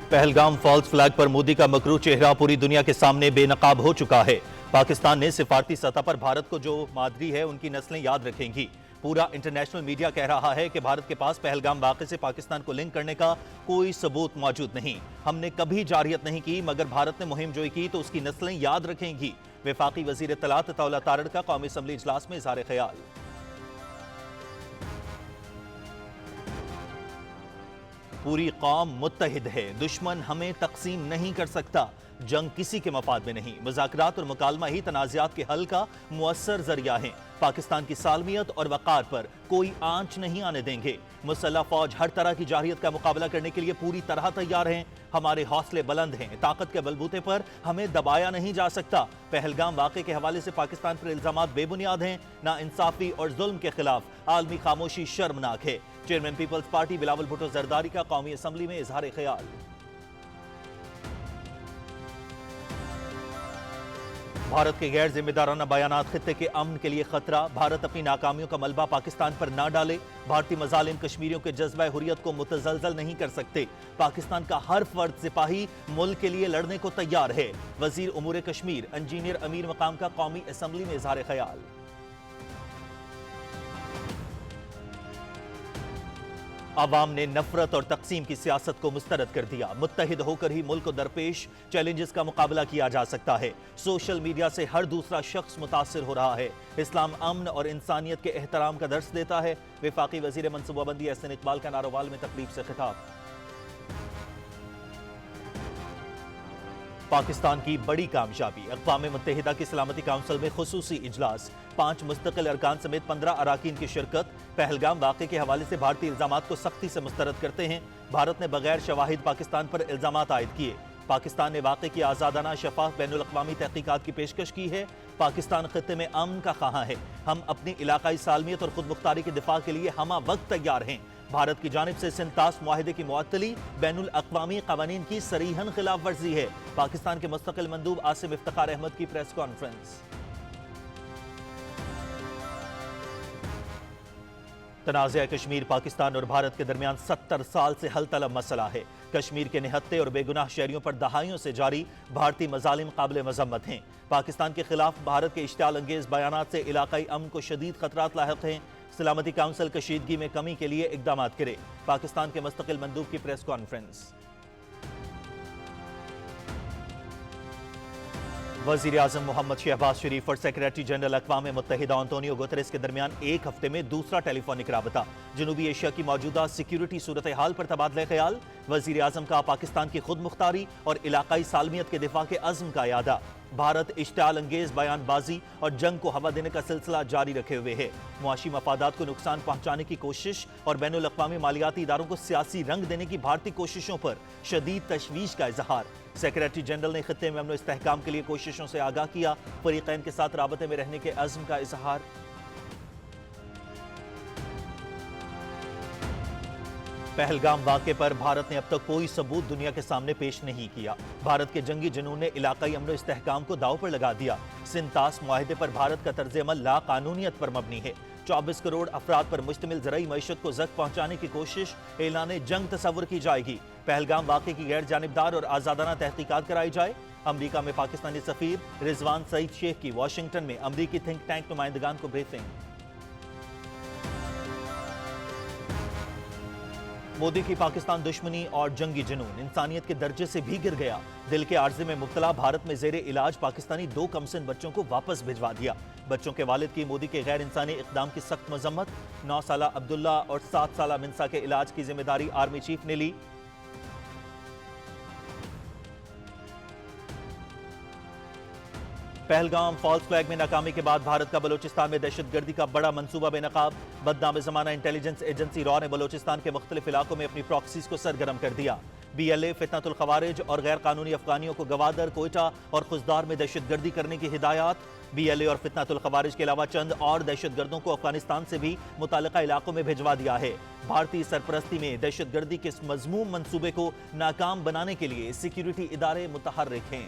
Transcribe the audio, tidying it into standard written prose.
Pahalgam falls flag پر مودی کا مکروہ چہرہ پوری دنیا کے سامنے بے نقاب ہو چکا ہے۔ پاکستان نے سفارتی سطح پر بھارت کو جو مادری ہے ان کی نسلیں یاد رکھیں گی۔ پورا انٹرنیشنل میڈیا کہہ رہا ہے کہ بھارت کے پاس پہلگام واقعے سے پاکستان کو لنک کرنے کا کوئی ثبوت موجود نہیں۔ ہم نے کبھی جارحیت نہیں کی، مگر بھارت نے مہم جوئی کی تو اس کی نسلیں یاد رکھیں گی۔ وفاقی وزیر اطلاعات عطا اللہ تارڑ کا قومی اسمبلی اجلاس میں اظہار خیال۔ پوری قوم متحد ہے، دشمن ہمیں تقسیم نہیں کر سکتا، جنگ کسی کے مفاد میں نہیں، مذاکرات اور مکالمہ ہی تنازعات کے حل کا مؤثر ذریعہ ہیں۔ پاکستان کی سالمیت اور وقار پر کوئی آنچ نہیں آنے دیں گے۔ مسلح فوج ہر طرح کی جارحیت کا مقابلہ کرنے کے لیے پوری طرح تیار ہیں۔ ہمارے حوصلے بلند ہیں، طاقت کے بلبوتے پر ہمیں دبایا نہیں جا سکتا۔ پہلگام واقعے کے حوالے سے پاکستان پر الزامات بے بنیاد ہیں۔ ناانصافی اور ظلم کے خلاف عالمی خاموشی شرمناک ہے۔ Chairman Peoples Party Bilawal Bhutto Zardari کا قومی اسمبلی میں اظہار خیال۔ بھارت کے غیر ذمہ دارانہ بیانات خطے کے امن کے لیے خطرہ، بھارت اپنی ناکامیوں کا ملبہ پاکستان پر نہ ڈالے۔ بھارتی مظالم کشمیریوں کے جذبہ حریت کو متزلزل نہیں کر سکتے۔ پاکستان کا ہر فرد سپاہی ملک کے لیے لڑنے کو تیار ہے۔ وزیر امور کشمیر انجینئر امیر مقام کا قومی اسمبلی میں اظہار خیال۔ عوام نے نفرت اور تقسیم کی سیاست کو مسترد کر دیا۔ متحد ہو کر ہی ملک کو درپیش چیلنجز کا مقابلہ کیا جا سکتا ہے۔ سوشل میڈیا سے ہر دوسرا شخص متاثر ہو رہا ہے۔ اسلام امن اور انسانیت کے احترام کا درس دیتا ہے۔ وفاقی وزیر منصوبہ بندی احسن اقبال کا ناروال میں تقریب سے خطاب۔ پاکستان کی بڑی کامیابی، اقوام متحدہ کی سلامتی کونسل میں خصوصی اجلاس، 5 مستقل ارکان سمیت 15 اراکین کی شرکت۔ پہلگام واقعے کے حوالے سے بھارتی الزامات کو سختی سے مسترد کرتے ہیں۔ بھارت نے بغیر شواہد پاکستان پر الزامات عائد کیے۔ پاکستان نے واقعے کی آزادانہ شفاف بین الاقوامی تحقیقات کی پیشکش کی ہے۔ پاکستان خطے میں امن کا خواہاں ہے۔ ہم اپنی علاقائی سالمیت اور خود مختاری کے دفاع کے لیے ہمہ وقت تیار ہیں۔ بھارت کی جانب سے سنتاس معاہدے کی معطلی بین الاقوامی قوانین کی صریحاً خلاف ورزی ہے۔ پاکستان کے مستقل مندوب عاصم افتخار احمد کی پریس کانفرنس۔ تنازع کشمیر پاکستان اور بھارت کے درمیان 70 سال سے حل طلب مسئلہ ہے۔ کشمیر کے نہتے اور بے گناہ شہریوں پر دہائیوں سے جاری بھارتی مظالم قابل مذمت ہیں۔ پاکستان کے خلاف بھارت کے اشتعال انگیز بیانات سے علاقائی امن کو شدید خطرات لاحق ہیں۔ سلامتی کونسل کشیدگی میں کمی کے لیے اقدامات کرے۔ پاکستان کے مستقل مندوب کی پریس کانفرنس۔ وزیر اعظم محمد شہباز شریف اور سیکریٹری جنرل اقوام متحدہ انطونیو گوتریس کے درمیان ایک ہفتے میں دوسرا ٹیلی فونک رابطہ۔ جنوبی ایشیا کی موجودہ سیکیورٹی صورتحال پر تبادلہ خیال۔ وزیر اعظم کا پاکستان کی خود مختاری اور علاقائی سالمیت کے دفاع کے عزم کا اعادہ۔ بھارت اشتعال انگیز بیان بازی اور جنگ کو ہوا دینے کا سلسلہ جاری رکھے ہوئے ہے۔ معاشی مفادات کو نقصان پہنچانے کی کوشش اور بین الاقوامی مالیاتی اداروں کو سیاسی رنگ دینے کی بھارتی کوششوں پر شدید تشویش کا اظہار۔ سیکریٹری جنرل نے خطے میں امن و استحکام کے لیے کوششوں سے آگاہ کیا۔ فریقین کے ساتھ رابطے میں رہنے کے عزم کا اظہار۔ پہلگام واقعے پر بھارت نے اب تک کوئی ثبوت دنیا کے سامنے پیش نہیں کیا۔ بھارت کے جنگی جنون نے علاقائی امن و استحکام کو داؤ پر لگا دیا۔ سنتاس معاہدے پر بھارت کا طرز عمل لا قانونیت پر مبنی ہے۔ 24 کروڑ افراد پر مشتمل زرعی معیشت کو زخم پہنچانے کی کوشش اعلان جنگ تصور کی جائے گی۔ پہلگام واقعے کی غیر جانبدار اور آزادانہ تحقیقات کرائی جائے۔ امریکہ میں پاکستانی سفیر رضوان سعید شیخ کی واشنگٹن میں امریکی تھنک ٹینک نمائندگان کو بریفنگ۔ مودی کی پاکستان دشمنی اور جنگی جنون انسانیت کے درجے سے بھی گر گیا۔ دل کے عارضے میں مبتلا بھارت میں زیر علاج پاکستانی 2 کمسن بچوں کو واپس بھجوا دیا۔ بچوں کے والد کی مودی کے غیر انسانی اقدام کی سخت مذمت۔ 9 سالہ عبداللہ اور 7 سالہ منسا کے علاج کی ذمہ داری آرمی چیف نے لی۔ پہلگام فالز فلیگ میں ناکامی کے بعد بھارت کا بلوچستان میں دہشت گردی کا بڑا منصوبہ بے نقاب۔ بدنام زمانہ انٹیلیجنس ایجنسی را نے بلوچستان کے مختلف علاقوں میں اپنی پراکسیز کو سرگرم کر دیا۔ BLA فتنۃ الخوارج اور غیر قانونی افغانیوں کو گوادر، کوئٹہ اور خزدار میں دہشت گردی کرنے کی ہدایات۔ BLA اور فتنۃ الخوارج کے علاوہ چند اور دہشت گردوں کو افغانستان سے بھی متعلقہ علاقوں میں بھجوا دیا ہے۔ بھارتی سرپرستی میں دہشت گردی کے اس مذموم منصوبے کو ناکام بنانے کے لیے سیکیورٹی ادارے متحرک ہیں۔